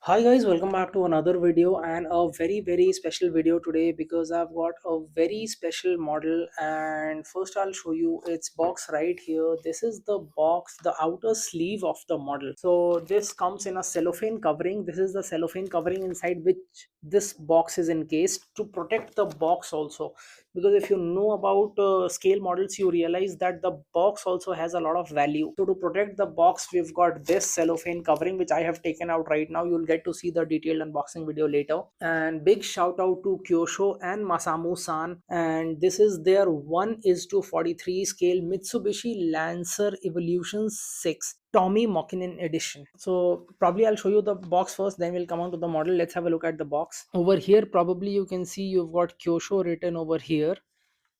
Hi guys, welcome back to another video and a very special video today because I've got a very special model. And first I'll show you its box right here. This is the box, the outer sleeve of the model. So this comes in a cellophane covering. This is the cellophane covering inside which this box is encased to protect the box also, because if you know about scale models, you realize that the box also has a lot of value. So to protect the box, we've got this cellophane covering which I have taken out right now. You'll get to see the detailed unboxing video later. And big shout out to KYOSHO and Masamu san, and this is their 1:43 scale Mitsubishi Lancer Evolution 6 Tommy Mokinen edition. So probably I'll show you the box first, then we'll come on to the model. Let's have a look at the box. Over here, probably you can see you've got KYOSHO written over here,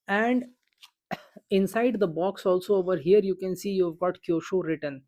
and inside the box also over here you can see you've got KYOSHO written.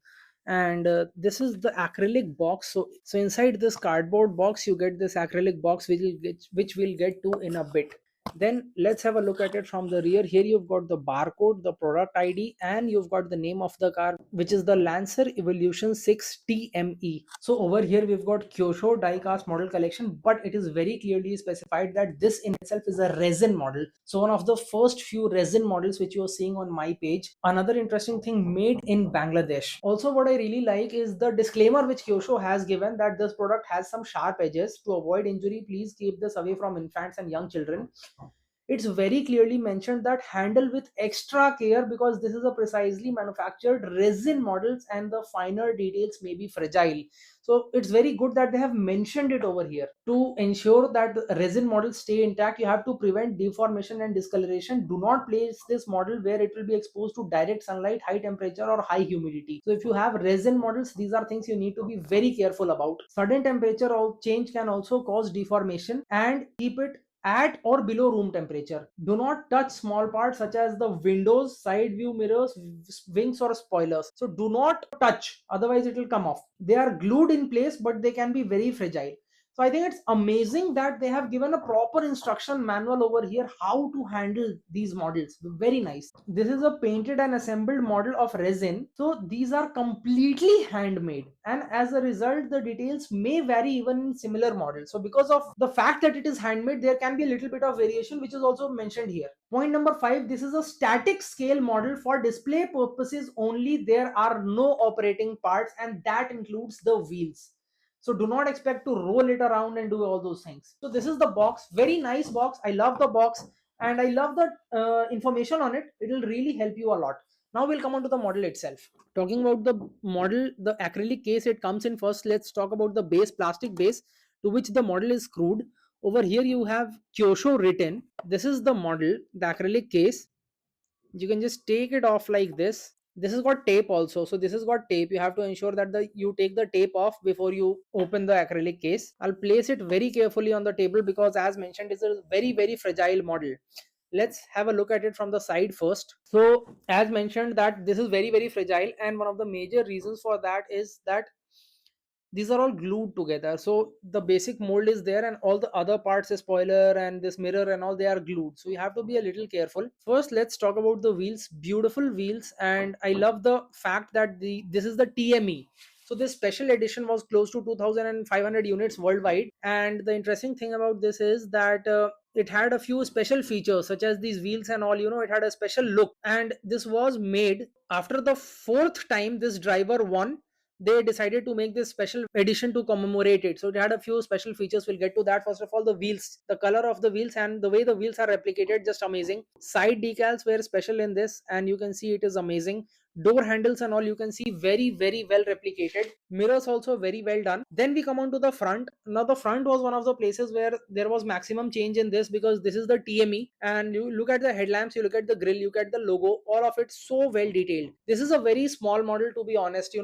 And this is the acrylic box. So inside this cardboard box you get this acrylic box which we'll get to in a bit. Then let's have a look at it from the rear. Here you've got the barcode, the product ID, and you've got the name of the car, which is the Lancer Evolution 6 TME. So over here we've got KYOSHO die-cast model collection, but it is very clearly specified that this in itself is a resin model. So one of the first few resin models which you're seeing on my page. Another interesting thing, made in Bangladesh. Also, what I really like is the disclaimer which KYOSHO has given that this product has some sharp edges. To avoid injury, please keep this away from infants and young children. It's very clearly mentioned that handle with extra care because this is a precisely manufactured resin models and the finer details may be fragile. So it's very good that they have mentioned it over here. To ensure that the resin models stay intact, you have to prevent deformation and discoloration. Do not place this model where it will be exposed to direct sunlight, high temperature or high humidity. So if you have resin models, these are things you need to be very careful about. Sudden temperature or change can also cause deformation, and keep it at or below room temperature. Do not touch small parts such as the windows, side view mirrors, wings or spoilers. So do not touch, otherwise it will come off. They are glued in place, but they can be very fragile. So I think it's amazing that they have given a proper instruction manual over here how to handle these models. Very nice. This is a painted and assembled model of resin. So these are completely handmade, and as a result the details may vary even in similar models. So because of the fact that it is handmade, there can be a little bit of variation, which is also mentioned here. Point number 5, this is a static scale model for display purposes only. There are no operating parts, and that includes the wheels. So do not expect to roll it around and do all those things. So this is the box. Very nice box. I love the box, and I love the information on it. It will really help you a lot. Now we'll come on to the model itself. Talking about the model, the acrylic case it comes in first. Let's talk about the base, plastic base to which the model is screwed. Over here you have KYOSHO written. This is the model, the acrylic case. You can just take it off like this has got tape also. So this has got tape. You have to ensure that you take the tape off before you open the acrylic case. I'll place it very carefully on the table because, as mentioned, it's a very fragile model. Let's have a look at it from the side first. So as mentioned, that this is very fragile, and one of the major reasons for that is that these are all glued together. So the basic mold is there, and all the other parts, the spoiler and this mirror and all, they are glued. So you have to be a little careful. First, let's talk about the wheels. Beautiful wheels, and I love the fact that this is the TME. So this special edition was close to 2500 units worldwide. And the interesting thing about this is that it had a few special features such as these wheels and all. It had a special look, and this was made after the fourth time this driver won. They decided to make this special edition to commemorate it. So it had a few special features. We'll get to that. First of all, the wheels, the color of the wheels and the way the wheels are replicated, just amazing. Side decals were special in this, and you can see it is amazing. Door handles and all, you can see very well replicated. Mirrors also very well done. Then we come on to the front. Now the front was one of the places where there was maximum change in this, because this is the TME, and you look at the headlamps, you look at the grill, you look at the logo, all of it so well detailed. This is a very small model, to be honest.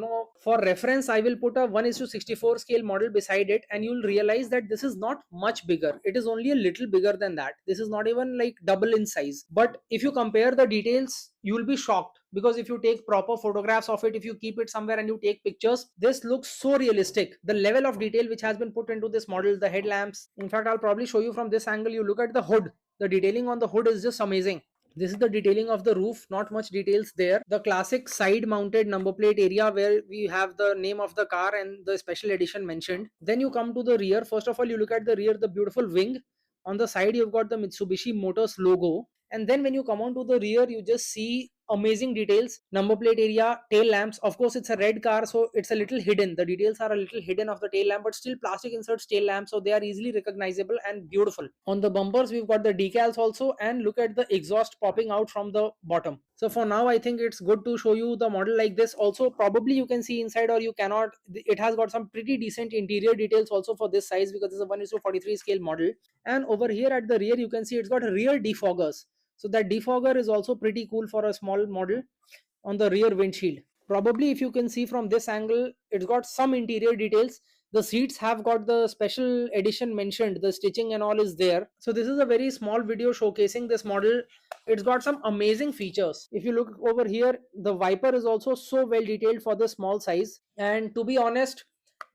For reference, I will put a 1:64 scale model beside it, and you'll realize that this is not much bigger. It is only a little bigger than that. This is not even like double in size. But if you compare the details, you will be shocked, because if you take proper photographs of it, if you keep it somewhere and you take pictures, this looks so realistic. The level of detail which has been put into this model, the headlamps. In fact, I'll probably show you from this angle. You look at the hood. The detailing on the hood is just amazing. This is the detailing of the roof, not much details there. The classic side mounted number plate area where we have the name of the car and the special edition mentioned. Then you come to the rear. First of all, you look at the rear, the beautiful wing. On the side, you've got the Mitsubishi Motors logo. And then when you come on to the rear, you just see amazing details. Number plate area, tail lamps. Of course, it's a red car, so it's a little hidden. The details are a little hidden of the tail lamp, but still plastic inserts tail lamp, so they are easily recognizable and beautiful. On the bumpers, we've got the decals also, and look at the exhaust popping out from the bottom. So for now, I think it's good to show you the model like this. Also, probably you can see inside or you cannot. It has got some pretty decent interior details also for this size, because it's a 1:43 scale model. And over here at the rear, you can see it's got rear defoggers. So that defogger is also pretty cool for a small model on the rear windshield. Probably if you can see from this angle, it's got some interior details. The seats have got the special edition mentioned, the stitching and all is there. So this is a very small video showcasing this model. It's got some amazing features. If you look over here, the wiper is also so well detailed for the small size. And to be honest,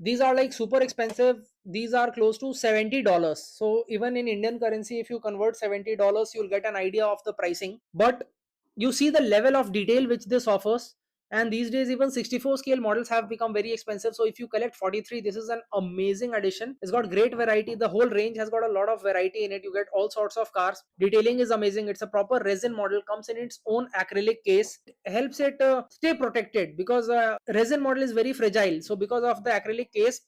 these are like super expensive. These are close to $70. So even in Indian currency, if you convert $70, you'll get an idea of the pricing. But you see the level of detail which this offers. And these days even 64 scale models have become very expensive. So if you collect 43, this is an amazing addition. It's got great variety. The whole range has got a lot of variety in it. You get all sorts of cars. Detailing is amazing. It's a proper resin model, comes in its own acrylic case. It helps it stay protected, because resin model is very fragile. So because of the acrylic case,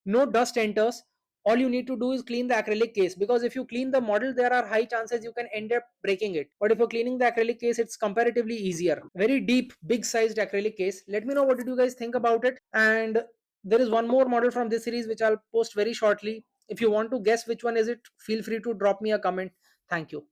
no dust enters. All you need to do is clean the acrylic case, because if you clean the model, there are high chances you can end up breaking it. But if you're cleaning the acrylic case, it's comparatively easier. Very deep, big sized acrylic case. Let me know what did you guys think about it. And there is one more model from this series which I'll post very shortly. If you want to guess which one is it, feel free to drop me a comment. Thank you.